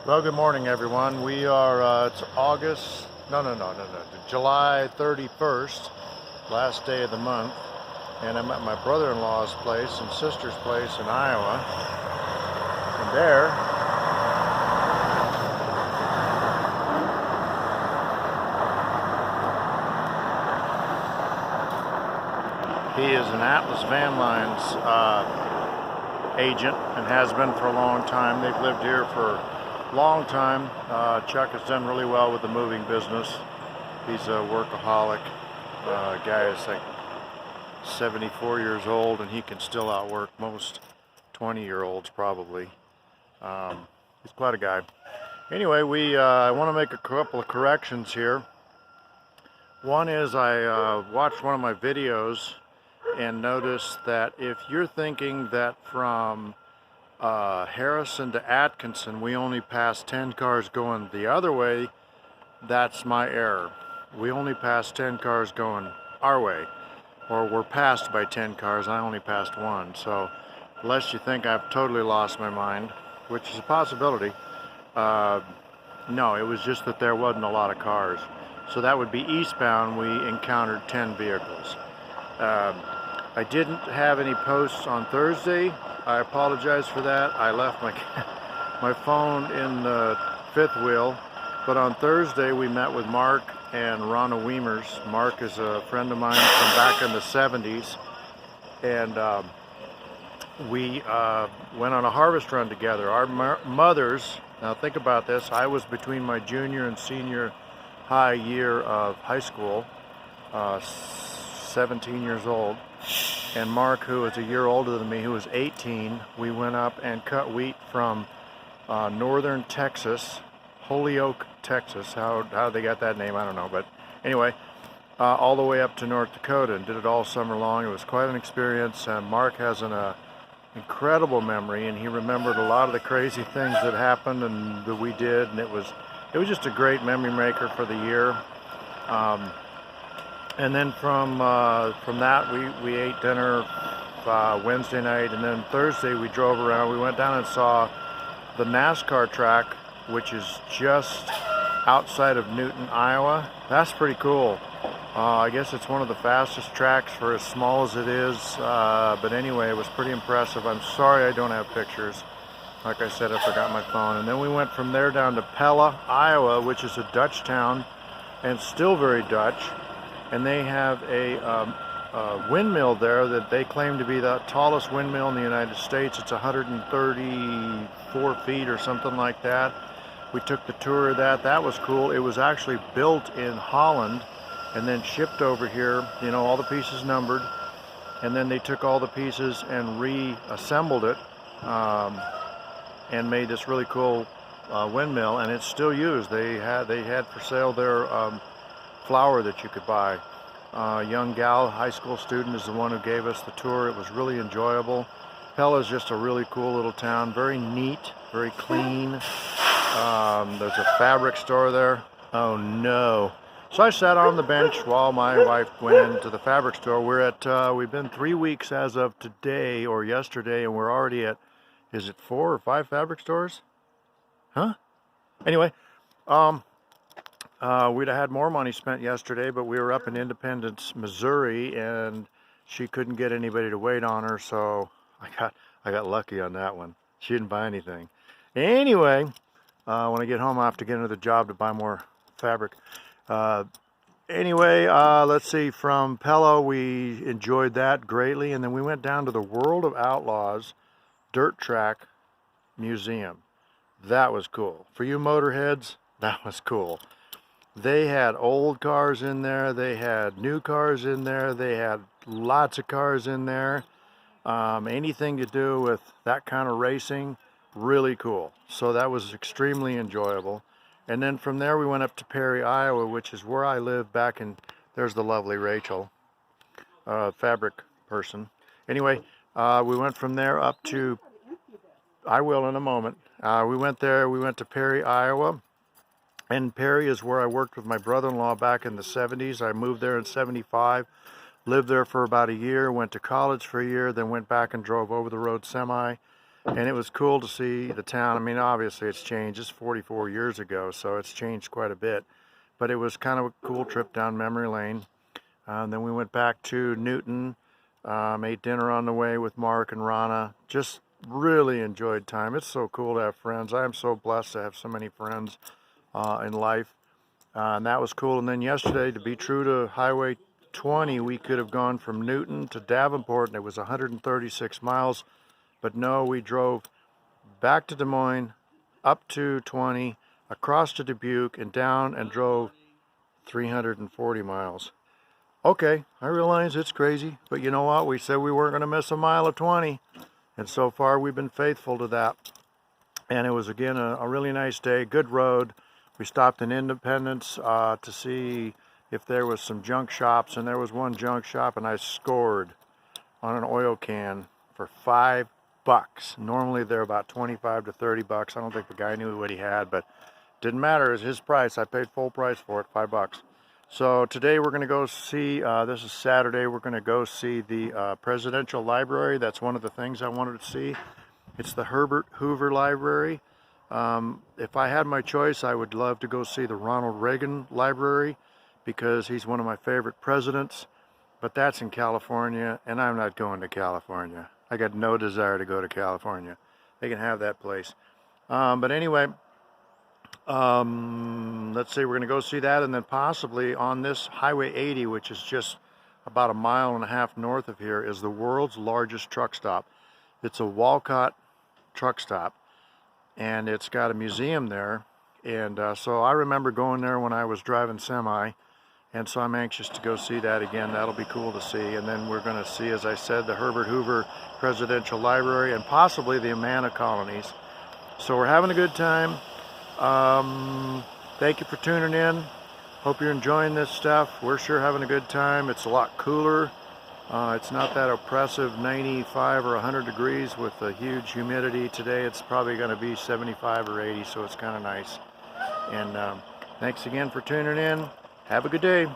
Well, good morning, everyone. We are, it's August, July 31st, last day of the month, and I'm at my brother-in-law's place and sister's place in Iowa, and there, he is an Atlas Van Lines agent and has been for a long time. They've lived here for long time. Chuck has done really well with the moving business. He's a workaholic. Guy is like 74 years old and he can still outwork most 20-year-olds probably. He's quite a guy. Anyway, I want to make a couple of corrections here. One is I watched one of my videos and noticed that if you're thinking that from Harrison to Atkinson we only passed 10 cars going the other way, that's my error. We only passed 10 cars going our way, or we're passed by 10 cars. I only passed one. So unless you think I've totally lost my mind, which is a possibility, no, it was just that there wasn't a lot of cars. So that would be eastbound. We encountered 10 vehicles. I didn't have any posts on Thursday. I apologize for that. I left my phone in the fifth wheel. But on Thursday we met with Mark and Ronna Weimers. Mark is a friend of mine from back in the 70s. And we went on a harvest run together. Our mothers, now think about this, I was between my junior and senior high year of high school, 17 years old. And Mark, who was a year older than me, who was 18, we went up and cut wheat from northern Texas, Holyoke, Texas. How they got that name, I don't know. But anyway, all the way up to North Dakota and did it all summer long. It was quite an experience. And Mark has an incredible memory, and he remembered a lot of the crazy things that happened and that we did. And it was just a great memory maker for the year. And then from that we ate dinner Wednesday night, and then Thursday we drove around. We went down and saw the NASCAR track, which is just outside of Newton, Iowa. That's pretty cool. I guess it's one of the fastest tracks for as small as it is, but anyway, it was pretty impressive. I'm sorry I don't have pictures. Like I said, I forgot my phone. And then we went from there down to Pella, Iowa, which is a Dutch town and still very Dutch. And they have a windmill there that they claim to be the tallest windmill in the United States. It's 134 feet or something like that. We took the tour of that. That was cool. It was actually built in Holland and then shipped over here, you know, all the pieces numbered. And then they took all the pieces and reassembled it and made this really cool windmill, and it's still used. They had for sale their flour that you could buy. Young gal, high school student, is the one who gave us the tour. It was really enjoyable. Pella is just a really cool little town, very neat, very clean. There's a fabric store there. Oh no. So I sat on the bench while my wife went into the fabric store. We've been 3 weeks as of today or yesterday, and we're already at, is it 4 or 5 fabric stores? Huh? Anyway, we'd have had more money spent yesterday, but we were up in Independence, Missouri, and she couldn't get anybody to wait on her, so I got lucky on that one. She didn't buy anything. Anyway, when I get home, I have to get another job to buy more fabric. Anyway, let's see, from Pella, we enjoyed that greatly, and then we went down to the World of Outlaws Dirt Track Museum. That was cool. For you motorheads, that was cool. They had old cars in there, they had new cars in there, they had lots of cars in there. Anything to do with that kind of racing, really cool. So that was extremely enjoyable. And then from there we went up to Perry, Iowa, which is where I live back in, there's the lovely Rachel, fabric person. Anyway, we went from there up to, I will in a moment. We went to Perry, Iowa. And Perry is where I worked with my brother-in-law back in the 70s. I moved there in 75, lived there for about a year, went to college for a year, then went back and drove over the road semi. And it was cool to see the town. I mean, obviously it's changed. It's 44 years ago, so it's changed quite a bit. But it was kind of a cool trip down memory lane. Then we went back to Newton, ate dinner on the way with Mark and Rana. Just really enjoyed time. It's so cool to have friends. I am so blessed to have so many friends in life. And that was cool. And then yesterday, to be true to Highway 20, we could have gone from Newton to Davenport, and it was 136 miles. But no, we drove back to Des Moines, up to 20, across to Dubuque, and down, and drove 340 miles. Okay, I realize it's crazy, but you know what? We said we weren't going to miss a mile of 20, and so far we've been faithful to that. And it was, again, a really nice day, good road. We stopped in Independence to see if there was some junk shops, and there was one junk shop, and I scored on an oil can for $5. Normally they're about 25 to 30 bucks. I don't think the guy knew what he had, but didn't matter. It was his price. I paid full price for it, $5. So today we're going to go see, this is Saturday, we're going to go see the Presidential Library. That's one of the things I wanted to see. It's the Herbert Hoover Library. If I had my choice, I would love to go see the Ronald Reagan Library because he's one of my favorite presidents. But that's in California, and I'm not going to California. I got no desire to go to California. They can have that place. But anyway, let's see, we're going to go see that, and then possibly on this Highway 80, which is just about 1.5 miles north of here, is the world's largest truck stop. It's a Walcott truck stop, and it's got a museum there. And so I remember going there when I was driving semi, and so I'm anxious to go see that again. That'll be cool to see. And then we're going to see, as I said, the Herbert Hoover Presidential Library and possibly the Amana Colonies. So we're having a good time. Thank you for tuning in. Hope you're enjoying this stuff. We're sure having a good time. It's a lot cooler. It's not that oppressive 95 or 100 degrees with a huge humidity. Today it's probably going to be 75 or 80, so it's kind of nice. And thanks again for tuning in. Have a good day.